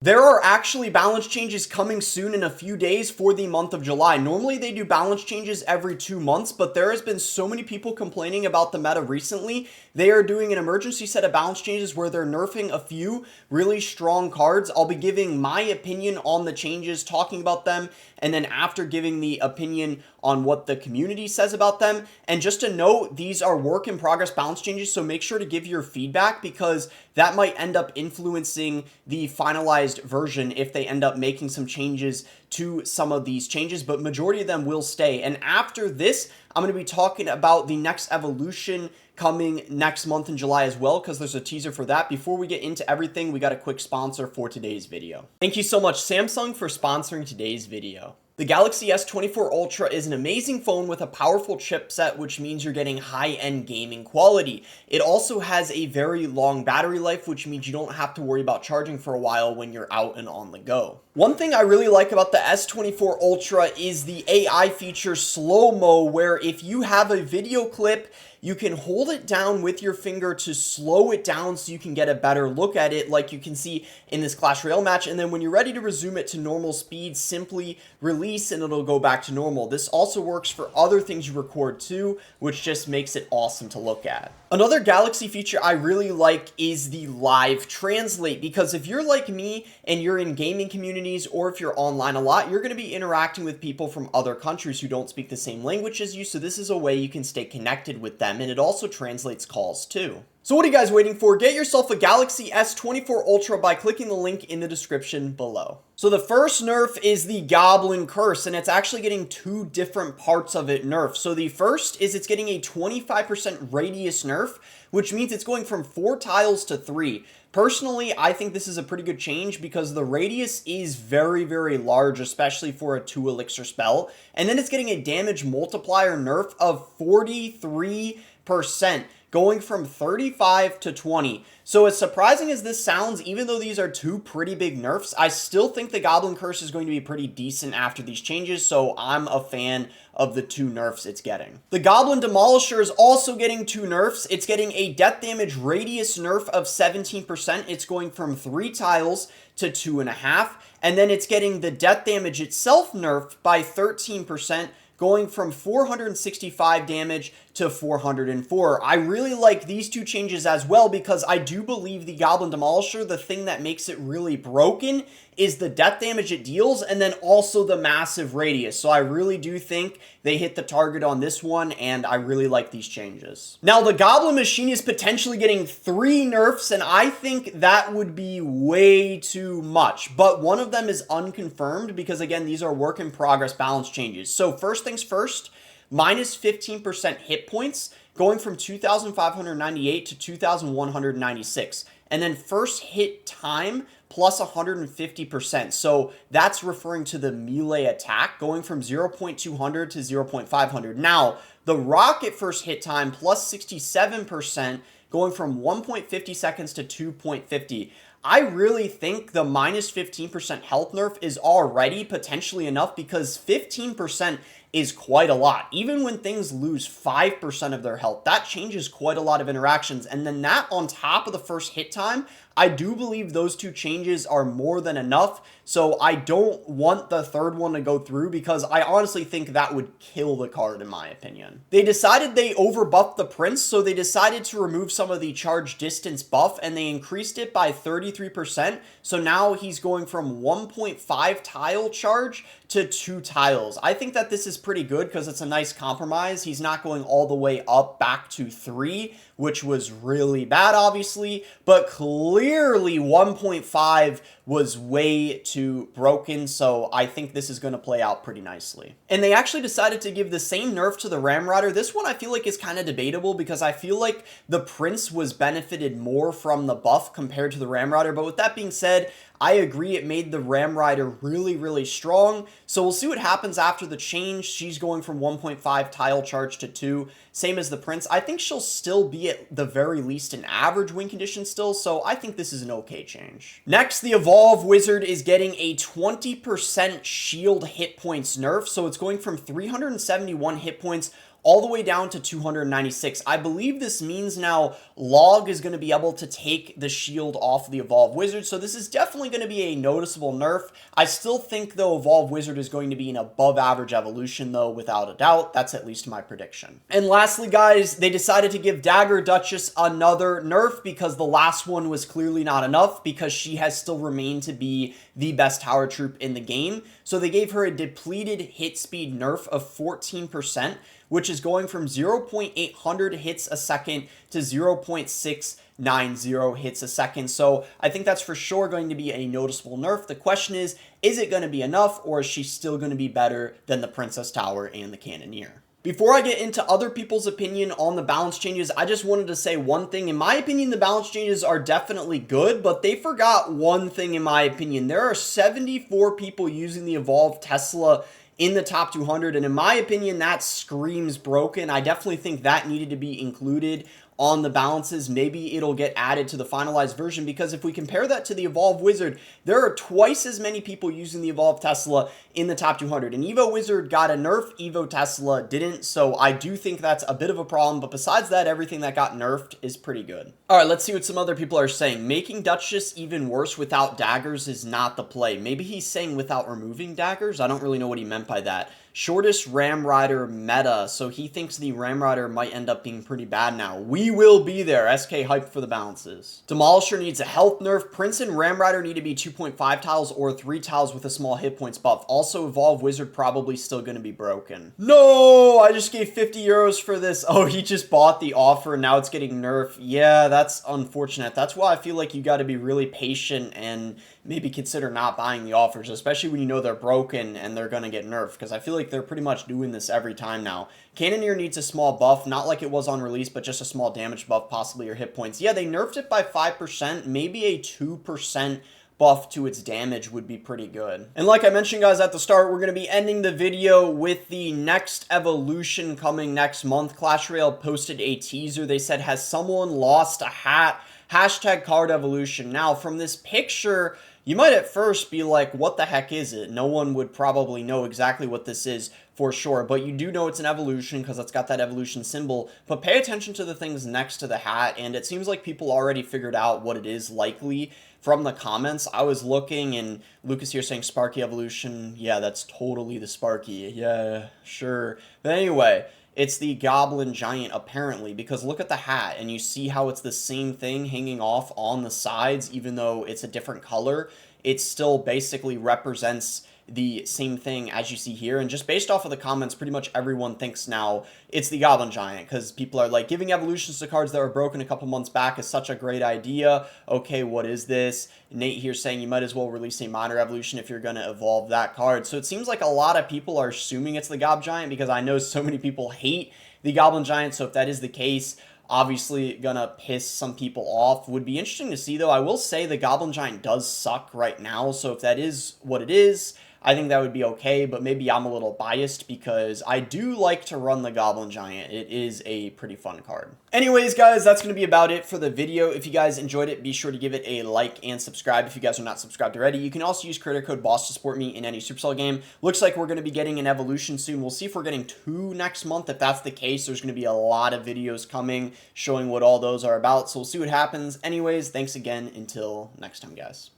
There are actually balance changes coming soon in a few days for the month of July. Normally they do balance changes every 2 months, but there has been so many people complaining about the meta recently. They are doing an emergency set of balance changes where they're nerfing a few really strong cards. I'll be giving my opinion on the changes, talking about them, and then after giving the opinion on what the community says about them. And just to note, these are work in progress balance changes, so make sure to give your feedback because that might end up influencing the finalized version if they end up making some changes to some of these changes, but majority of them will stay. And after this, I'm going to be talking about the next evolution coming next month in July as well, because there's a teaser for that. Before we get into everything, we got a quick sponsor for today's video. Thank you so much, Samsung, for sponsoring today's video. The Galaxy S24 Ultra is an amazing phone with a powerful chipset, which means you're getting high-end gaming quality. It also has a very long battery life, which means you don't have to worry about charging for a while when you're out and on the go. One thing I really like about the S24 Ultra is the AI feature slow-mo, where if you have a video clip, you can hold it down with your finger to slow it down so you can get a better look at it, like you can see in this Clash Royale match. And then when you're ready to resume it to normal speed, simply release and it'll go back to normal. This also works for other things you record too, which just makes it awesome to look at. Another Galaxy feature I really like is the live translate, because if you're like me and you're in gaming communities or if you're online a lot, you're going to be interacting with people from other countries who don't speak the same language as you. So this is a way you can stay connected with them, and it also translates calls too. So what are you guys waiting for? Get yourself a Galaxy S24 Ultra by clicking the link in the description below. So the first nerf is the Goblin Curse, and it's actually getting two different parts of it nerfed. So the first is it's getting a 25% radius nerf, which means it's going from 4 tiles to 3. Personally, I think this is a pretty good change because the radius is very, very large, especially for a 2 elixir spell. And then it's getting a damage multiplier nerf of 43%. Going from 35 to 20. So as surprising as this sounds, even though these are two pretty big nerfs, I still think the Goblin Curse is going to be pretty decent after these changes, so I'm a fan of the 2 nerfs it's getting. The Goblin Demolisher is also getting 2 nerfs. It's getting a death damage radius nerf of 17%. It's going from 3 tiles to 2.5, and then it's getting the death damage itself nerfed by 13%, going from 465 damage to 404. I really like these 2 changes as well because I do believe the Goblin Demolisher, the thing that makes it really broken is the death damage it deals and then also the massive radius. So I really do think they hit the target on this one, and I really like these changes. Now the Goblin Machine is potentially getting 3 nerfs, and I think that would be way too much, but one of them is unconfirmed because again, these are work in progress balance changes. So first things first, minus 15% hit points, going from 2,598 to 2,196. And then first hit time plus 150%. So that's referring to the melee attack, going from 0.200 to 0.500. Now, the rocket first hit time plus 67%, going from 1.50 seconds to 2.50. I really think the minus 15% health nerf is already potentially enough because 15% is quite a lot. Even when things lose 5% of their health, that changes quite a lot of interactions. And then that on top of the first hit time, I do believe those 2 changes are more than enough. So I don't want the third one to go through because I honestly think that would kill the card in my opinion. They decided they overbuffed the Prince, so they decided to remove some of the charge distance buff and they increased it by 33%. So now he's going from 1.5 tile charge to 2 tiles. I think that this is pretty good because it's a nice compromise. He's not going all the way up back to 3, which was really bad obviously, but clearly 1.5 was way too broken, so I think this is going to play out pretty nicely. And they actually decided to give the same nerf to the Ram Rider. This one I feel like is kind of debatable because I feel like the Prince was benefited more from the buff compared to the Ram Rider, but with that being said, I agree it made the Ram Rider really, really strong. So we'll see what happens after the change. She's going from 1.5 tile charge to 2. Same as the Prince. I think she'll still be at the very least an average win condition still. So I think this is an okay change. Next, the Evolve Wizard is getting a 20% shield hit points nerf. So it's going from 371 hit points all the way down to 296. I believe this means now Log is going to be able to take the shield off the Evolve Wizard, so this is definitely going to be a noticeable nerf. I still think, though, Evolve Wizard is going to be an above-average evolution, though, without a doubt. That's at least my prediction. And lastly, guys, they decided to give Dagger Duchess another nerf because the last one was clearly not enough because she has still remained to be the best tower troop in the game. So they gave her a depleted hit speed nerf of 14%, which is going from 0.800 hits a second to 0.690 hits a second. So I think that's for sure going to be a noticeable nerf. The question is it going to be enough, or is she still going to be better than the Princess Tower and the Cannoneer? Before I get into other people's opinion on the balance changes, I just wanted to say one thing. In my opinion, the balance changes are definitely good, but they forgot one thing in my opinion. There are 74 people using the Evolve Tesla in the top 200, and in my opinion, that screams broken. I definitely think that needed to be included on the balances. Maybe it'll get added to the finalized version, because if we compare that to the Evolve Wizard, there are twice as many people using the Evolve Tesla in the top 200. And Evo Wizard got a nerf, Evo Tesla didn't, so I do think that's a bit of a problem, but besides that, everything that got nerfed is pretty good. Alright, let's see what some other people are saying. Making Duchess even worse without daggers is not the play. Maybe he's saying without removing daggers? I don't really know what he meant by that. Shortest Ram Rider meta, so he thinks the Ram Rider might end up being pretty bad now. We will be there. SK hype for the balances. Demolisher needs a health nerf. Prince and Ram Rider need to be 2.5 tiles or 3 tiles with a small hit points buff. Also, Evolve Wizard probably still going to be broken. No, I just gave 50 euros for this. Oh, he just bought the offer and now it's getting nerfed. Yeah, that's unfortunate. That's why I feel like you got to be really patient and maybe consider not buying the offers, especially when you know they're broken and they're going to get nerfed, because I feel like they're pretty much doing this every time now. Cannoneer needs a small buff, not like it was on release, but just a small damage buff, possibly, or hit points. Yeah, they nerfed it by 5%, maybe a 2% buff to its damage would be pretty good. And like I mentioned, guys, at the start, we're going to be ending the video with the next evolution coming next month. Clash Royale posted a teaser. They said, has someone lost a hat? Hashtag card evolution. Now, from this picture, you might at first be like, what the heck is it? No one would probably know exactly what this is for sure, but you do know it's an evolution because it's got that evolution symbol. But pay attention to the things next to the hat, and it seems like people already figured out what it is likely from the comments. I was looking, and Lucas here saying Sparky evolution. Yeah, that's totally the Sparky. Yeah, sure. But anyway, it's the Goblin Giant, apparently, because look at the hat, and you see how it's the same thing hanging off on the sides, even though it's a different color. It still basically represents the same thing as you see here, and just based off of the comments, pretty much everyone thinks now it's the Goblin Giant, because people are like, giving evolutions to cards that were broken a couple months back is such a great idea. Okay, what is this? Nate here saying you might as well release a minor evolution if you're going to evolve that card. So it seems like a lot of people are assuming it's the Gob Giant, because I know so many people hate the Goblin Giant, so if that is the case, obviously gonna piss some people off. Would be interesting to see, though. I will say the Goblin Giant does suck right now, so if that is what it is, I think that would be okay, but maybe I'm a little biased because I do like to run the Goblin Giant. It is a pretty fun card. Anyways, guys, that's going to be about it for the video. If you guys enjoyed it, be sure to give it a like and subscribe if you guys are not subscribed already. You can also use creator code BOSS to support me in any Supercell game. Looks like we're going to be getting an evolution soon. We'll see if we're getting 2 next month. If that's the case, there's going to be a lot of videos coming showing what all those are about, so we'll see what happens. Anyways, thanks again. Until next time, guys.